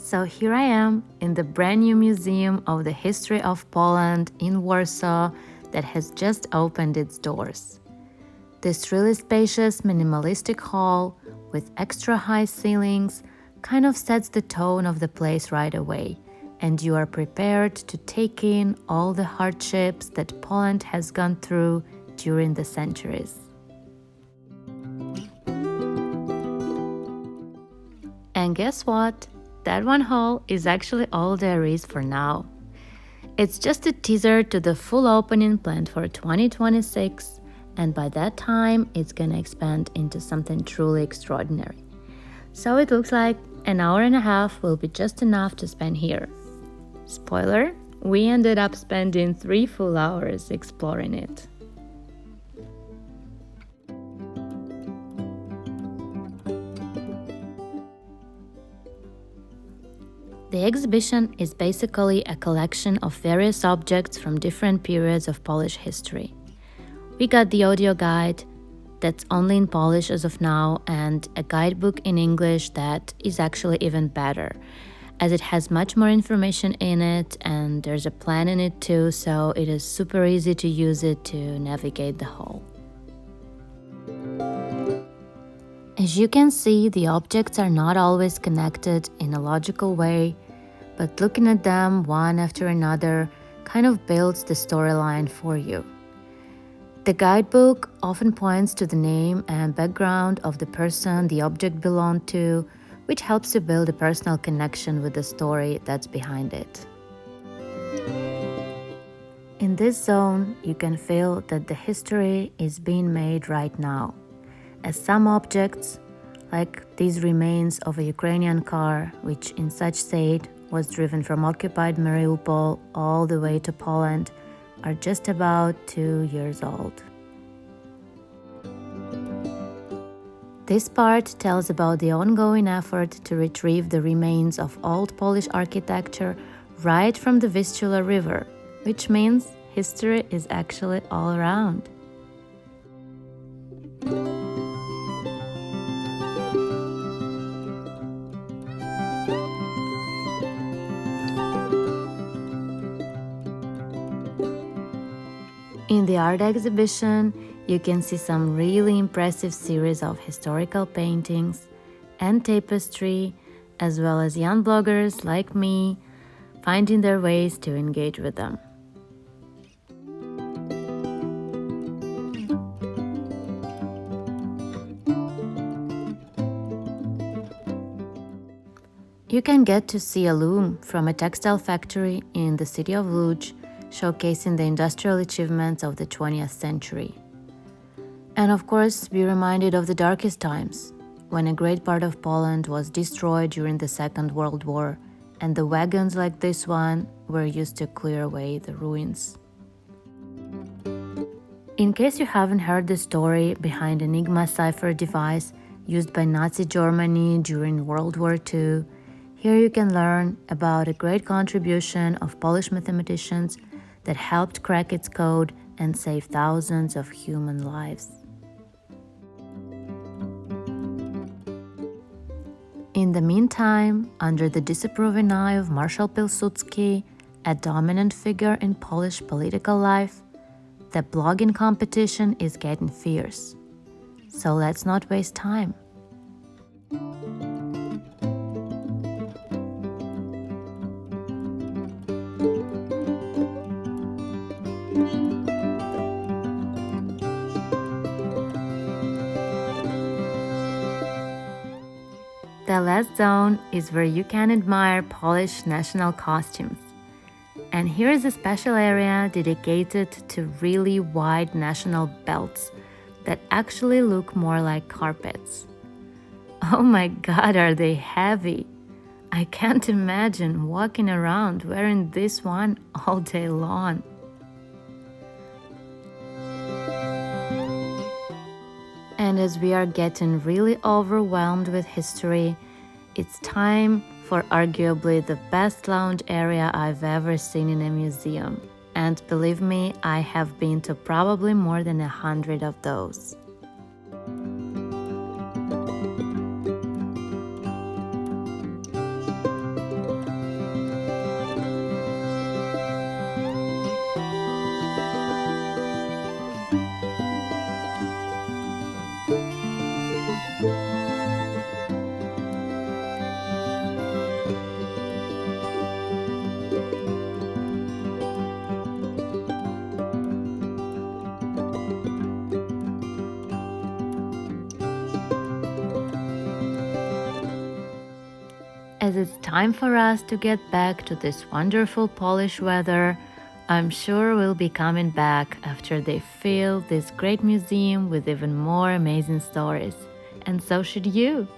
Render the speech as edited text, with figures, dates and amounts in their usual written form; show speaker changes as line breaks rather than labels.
So here I am in the brand new Museum of the History of Poland in Warsaw that has just opened its doors. This really spacious, minimalistic hall with extra high ceilings kind of sets the tone of the place right away, and you are prepared to take in all the hardships that Poland has gone through during the centuries. And guess what? That one hall is actually all there is for now. It's just a teaser to the full opening planned for 2026, and by that time it's gonna expand into something truly extraordinary. So it looks like an hour and a half will be just enough to spend here. Spoiler, we ended up spending 3 full hours exploring it. The exhibition is basically a collection of various objects from different periods of Polish history. We got the audio guide that's only in Polish as of now, and a guidebook in English that is actually even better, as it has much more information in it and there's a plan in it too, so it is super easy to use it to navigate the hall. As you can see, the objects are not always connected in a logical way, but looking at them one after another kind of builds the storyline for you. The guidebook often points to the name and background of the person the object belonged to, which helps you build a personal connection with the story that's behind it. In this zone, you can feel that the history is being made right now, as some objects, like these remains of a Ukrainian car, which in such state was driven from occupied Mariupol all the way to Poland, are just about 2 years old. This part tells about the ongoing effort to retrieve the remains of old Polish architecture right from the Vistula River, which means history is actually all around. In the art exhibition, you can see some really impressive series of historical paintings and tapestry, as well as young bloggers like me finding their ways to engage with them. You can get to see a loom from a textile factory in the city of Lodz, showcasing the industrial achievements of the 20th century. And of course, be reminded of the darkest times, when a great part of Poland was destroyed during the Second World War, and the wagons like this one were used to clear away the ruins. In case you haven't heard the story behind Enigma cipher device used by Nazi Germany during World War II, here you can learn about a great contribution of Polish mathematicians that helped crack its code and save thousands of human lives. In the meantime, under the disapproving eye of Marshal Pilsudski, a dominant figure in Polish political life, the blogging competition is getting fierce. So let's not waste time. The last zone is where you can admire Polish national costumes. And here is a special area dedicated to really wide national belts that actually look more like carpets. Oh my god, are they heavy! I can't imagine walking around wearing this one all day long. And as we are getting really overwhelmed with history, it's time for arguably the best lounge area I've ever seen in a museum. And believe me, I have been to probably more than 100 of those. As it's time for us to get back to this wonderful Polish weather, I'm sure we'll be coming back after they fill this great museum with even more amazing stories. And so should you!